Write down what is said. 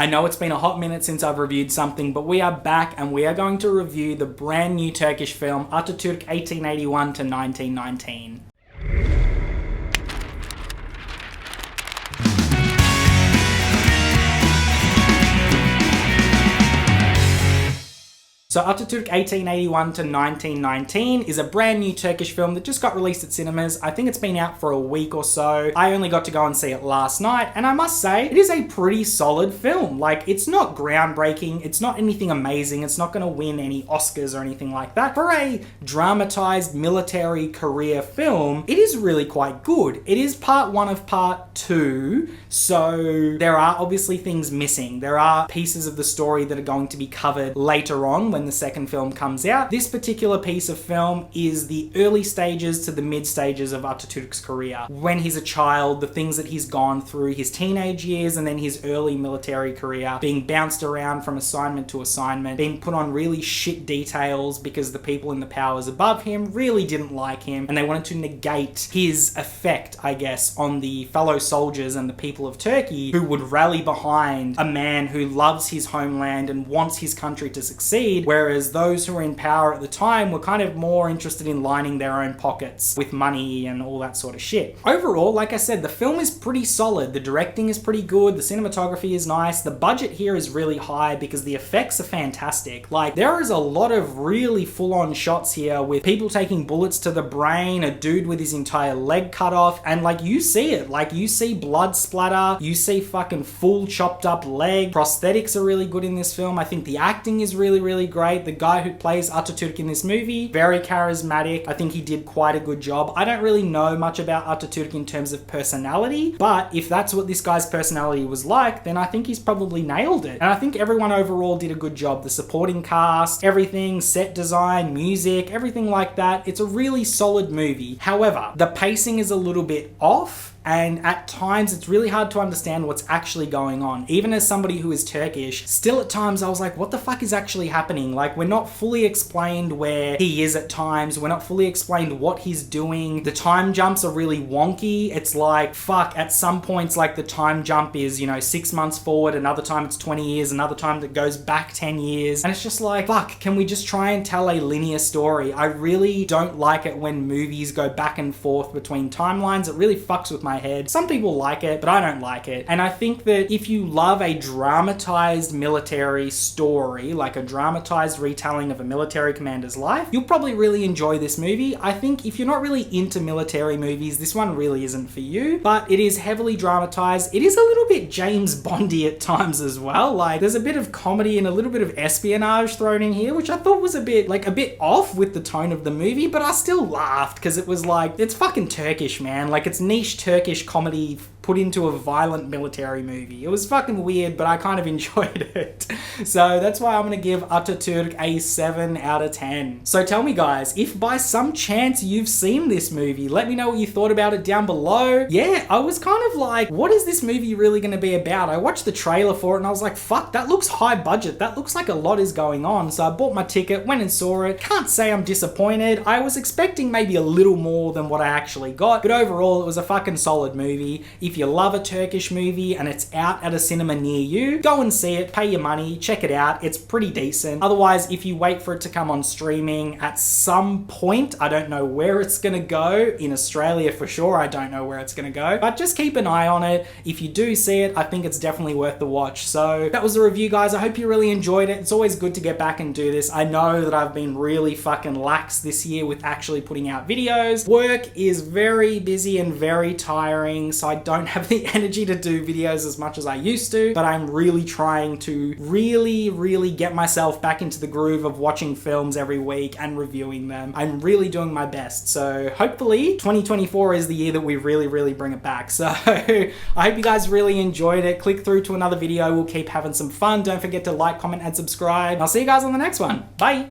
I know it's been a hot minute since I've reviewed something, but we are back and we are going to review the brand new Turkish film Atatürk 1881 to 1919. So Atatürk 1881 to 1919 is a brand new Turkish film that just got released at cinemas. I think it's been out for a week or so. I only got to go and see it last night, and I must say, it is a pretty solid film. Like, it's not groundbreaking, it's not anything amazing, it's not gonna win any Oscars or anything like that. For a dramatized military career film, it is really quite good. It is part one of part two, so there are obviously things missing. There are pieces of the story that are going to be covered later on when the second film comes out. This particular piece of film is the early stages to the mid stages of Atatürk's career. When he's a child, the things that he's gone through, his teenage years, and then his early military career, being bounced around from assignment to assignment, being put on really shit details because the people in the powers above him really didn't like him, and they wanted to negate his effect, I guess, on the fellow soldiers and the people of Turkey who would rally behind a man who loves his homeland and wants his country to succeed, whereas those who were in power at the time were kind of more interested in lining their own pockets with money and all that sort of shit. Overall, like I said, the film is pretty solid. The directing is pretty good, the cinematography is nice, the budget here is really high because the effects are fantastic. Like, there is a lot of really full-on shots here with people taking bullets to the brain, a dude with his entire leg cut off, and like, you see it. Like, you see blood splatter, you see fucking full chopped up leg. Prosthetics are really good in this film. I think the acting is really great. The guy who plays Atatürk in this movie, very charismatic. I think he did quite a good job. I don't really know much about Atatürk in terms of personality, but if that's what this guy's personality was like, then I think he's probably nailed it. And I think everyone overall did a good job. The supporting cast, everything, set design, music, everything like that. It's a really solid movie. However, the pacing is a little bit off, and at times it's really hard to understand what's actually going on. Even as somebody who is Turkish, still at times I was like, what the fuck is actually happening? Like, we're not fully explained where he is at times, we're not fully explained what he's doing. The time jumps are really wonky. It's like, fuck, at some points, like, the time jump is, 6 months forward, another time it's 20 years, another time that goes back 10 years, and it's just like, fuck, can we just try and tell a linear story? I really don't like it when movies go back and forth between timelines. It really fucks with my head. Some people like it, but I don't like it. And I think that if you love a dramatized military story, like a dramatized retelling of a military commander's life, you'll probably really enjoy this movie. I think if you're not really into military movies, this one really isn't for you, but it is heavily dramatized. It is a little bit James Bondy at times as well. Like, there's a bit of comedy and a little bit of espionage thrown in here, which I thought was a bit off with the tone of the movie, but I still laughed because it was like, it's fucking Turkish, man. Like, it's niche Turkish comedy put into a violent military movie. It was fucking weird, but I kind of enjoyed it. So that's why I'm gonna give Atatürk a 7 out of 10. So tell me, guys, if by some chance you've seen this movie, let me know what you thought about it down below. Yeah, I was kind of like, what is this movie really gonna be about? I watched the trailer for it and I was like, fuck, that looks high budget. That looks like a lot is going on. So I bought my ticket, went and saw it. Can't say I'm disappointed. I was expecting maybe a little more than what I actually got, but overall it was a fucking solid movie. If you love a Turkish movie and it's out at a cinema near you, go and see it, pay your money, check it out. It's pretty decent. Otherwise, if you wait for it to come on streaming at some point, I don't know where it's gonna go. In Australia for sure, I don't know where it's gonna go, but just keep an eye on it. If you do see it, I think it's definitely worth the watch. So that was the review, guys. I hope you really enjoyed it. It's always good to get back and do this. I know that I've been really fucking lax this year with actually putting out videos. Work is very busy and very tiring, so I don't have the energy to do videos as much as I used to, but I'm really trying to really get myself back into the groove of watching films every week and reviewing them. I'm really doing my best, so hopefully 2024 is the year that we really bring it back. So I hope you guys really enjoyed it. Click through to another video. We'll keep having some fun. Don't forget to like, comment, and subscribe. I'll see you guys on the next one. Bye!